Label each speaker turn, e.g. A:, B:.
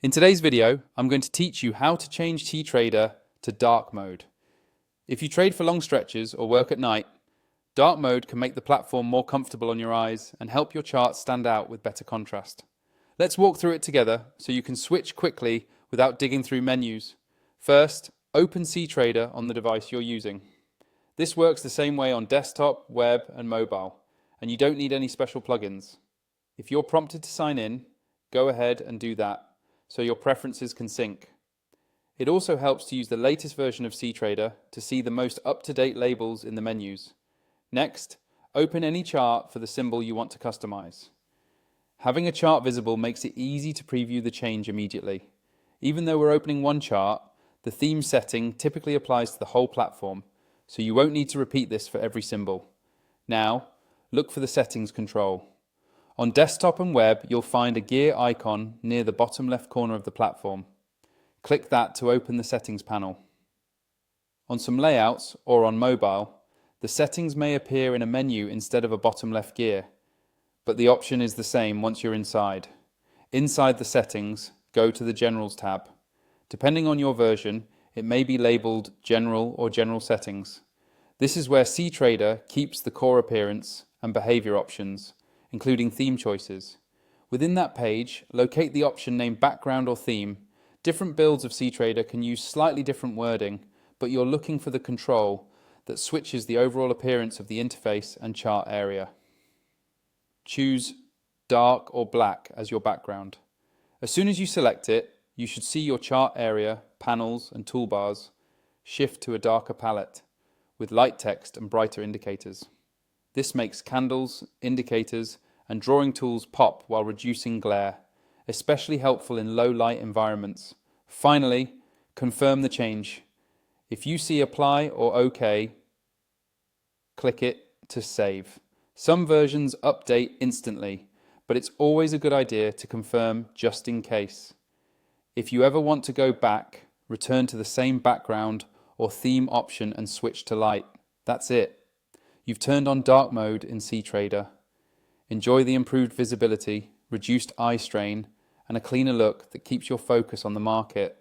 A: In today's video, I'm going to teach you how to change Ctrader to dark mode. If you trade for long stretches or work at night, dark mode can make the platform more comfortable on your eyes and help your charts stand out with better contrast. Let's walk through it together so you can switch quickly without digging through menus. First, open Ctrader on the device you're using. This works the same way on desktop, web, and mobile, and you don't need any special plugins. If you're prompted to sign in, go ahead and do that, so your preferences can sync. It also helps to use the latest version of Ctrader to see the most up-to-date labels in the menus. Next, open any chart for the symbol you want to customize. Having a chart visible makes it easy to preview the change immediately. Even though we're opening one chart, the theme setting typically applies to the whole platform, so you won't need to repeat this for every symbol. Now, look for the settings control. On desktop and web, you'll find a gear icon near the bottom left corner of the platform. Click that to open the settings panel. On some layouts, or on mobile, the settings may appear in a menu instead of a bottom left gear, but the option is the same once you're inside. Inside the settings, go to the Generals tab. Depending on your version, it may be labeled General or General Settings. This is where Ctrader keeps the core appearance and behavior options, including theme choices. Within that page, locate the option named Background or Theme. Different builds of Ctrader can use slightly different wording, but you're looking for the control that switches the overall appearance of the interface and chart area. Choose dark or black as your background. As soon as you select it, you should see your chart area, panels and toolbars shift to a darker palette with light text and brighter indicators. This makes candles, indicators and drawing tools pop while reducing glare, especially helpful in low light environments. Finally, confirm the change. If you see Apply or OK, click it to save. Some versions update instantly, but it's always a good idea to confirm just in case. If you ever want to go back, return to the same background or theme option and switch to light. That's it. You've turned on dark mode in Ctrader. Enjoy the improved visibility, reduced eye strain, and a cleaner look that keeps your focus on the market.